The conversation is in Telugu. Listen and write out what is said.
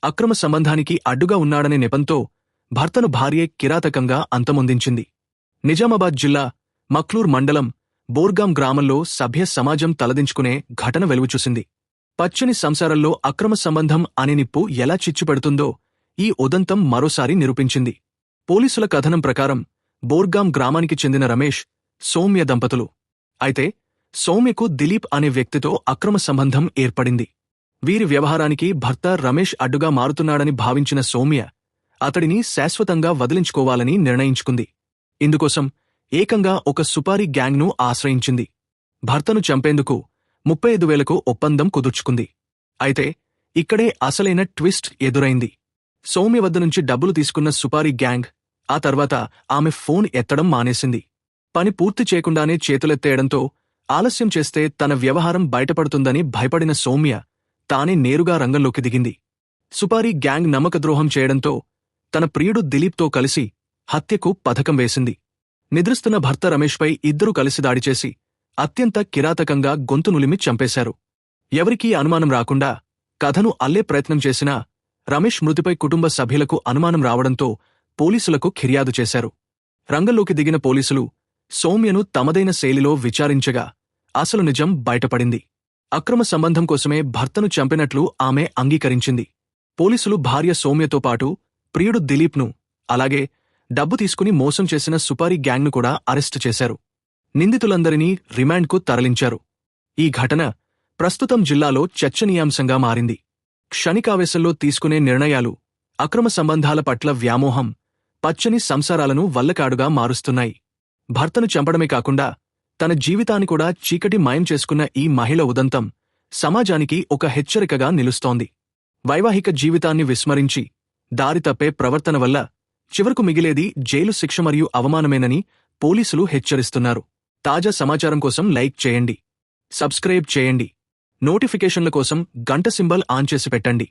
అక్రమ సంబంధానికి అడ్డుగా ఉన్నాడనే నెపంతో భర్తను భార్యే కిరాతకంగా అంతమొందించింది. నిజామాబాద్ జిల్లా మక్లూర్ మండలం బోర్గాం గ్రామంలో సభ్య సమాజం తలదించుకునే ఘటన వెలుగుచూసింది. పచ్చని సంసారంలో అక్రమ సంబంధం అనే నిప్పు ఎలా చిచ్చుపెడుతుందో ఈ ఉదంతం మరోసారి నిరూపించింది. పోలీసుల కథనం ప్రకారం బోర్గాం గ్రామానికి చెందిన రమేష్, సౌమ్య దంపతులు. అయితే సౌమ్యకు దిలీప్ అనే వ్యక్తితో అక్రమ సంబంధం ఏర్పడింది. వీరి వ్యవహారానికి భర్త రమేష్ అడ్డుగా మారుతున్నాడని భావించిన సౌమ్య అతడిని శాశ్వతంగా వదిలించుకోవాలని నిర్ణయించుకుంది. ఇందుకోసం ఏకంగా ఒక సుపారీ గ్యాంగ్ను ఆశ్రయించింది. భర్తను చంపేందుకు 35,000కు ఒప్పందం కుదుర్చుకుంది. అయితే ఇక్కడే అసలైన ట్విస్ట్ ఎదురైంది. సౌమ్య వద్ద నుంచి డబ్బులు తీసుకున్న సుపారీ గ్యాంగ్ ఆ తర్వాత ఆమె ఫోన్ ఎత్తడం మానేసింది. పని పూర్తి చేయకుండానే చేతులెత్తేయడంతో ఆలస్యం చేస్తే తన వ్యవహారం బయటపడుతుందని భయపడిన సౌమ్య తానే నేరుగా రంగంలోకి దిగింది. సుపారీ గ్యాంగ్ నమ్మకద్రోహం చేయడంతో తన ప్రియుడు దిలీప్తో కలిసి హత్యకు పథకం వేసింది. నిద్రిస్తున్న భర్త రమేష్పై ఇద్దరూ కలిసి దాడిచేసి అత్యంత కిరాతకంగా గొంతు నులిమి చంపేశారు. ఎవరికీ అనుమానం రాకుండా కథను అల్లే ప్రయత్నం చేసినా రమేష్ మృతిపై కుటుంబ సభ్యులకు అనుమానం రావడంతో పోలీసులకు ఫిర్యాదు చేశారు. రంగంలోకి దిగిన పోలీసులు సౌమ్యను తమదైన శైలిలో విచారించగా అసలు నిజం బయటపడింది. అక్రమ సంబంధం కోసమే భర్తను చంపినట్లు ఆమె అంగీకరించింది. పోలీసులు భార్య సౌమ్యతో పాటు ప్రియుడు దిలీప్ను, అలాగే డబ్బు తీసుకుని మోసం చేసిన సుపారీ గ్యాంగ్ను కూడా అరెస్టు చేశారు. నిందితులందరినీ రిమాండ్కు తరలించారు. ఈ ఘటన ప్రస్తుతం జిల్లాలో చర్చనీయాంశంగా మారింది. క్షణికావేశంలో తీసుకునే నిర్ణయాలు, అక్రమ సంబంధాల పట్ల వ్యామోహం పచ్చని సంసారాలను వల్లకాడుగా మారుస్తున్నాయి. భర్తను చంపడమే కాకుండా తన జీవితాన్ని కూడా చీకటి మాయం చేసుకున్న ఈ మహిళ ఉదంతం సమాజానికి ఒక హెచ్చరికగా నిలుస్తోంది. వైవాహిక జీవితాన్ని విస్మరించి దారి తప్పే ప్రవర్తన వల్ల చివరకు మిగిలేది జైలు శిక్ష మరియు అవమానమేనని పోలీసులు హెచ్చరిస్తున్నారు. తాజా సమాచారం కోసం లైక్ చేయండి, సబ్స్క్రైబ్ చేయండి, నోటిఫికేషన్ల కోసం గంట సింబల్ ఆన్ చేసి పెట్టండి.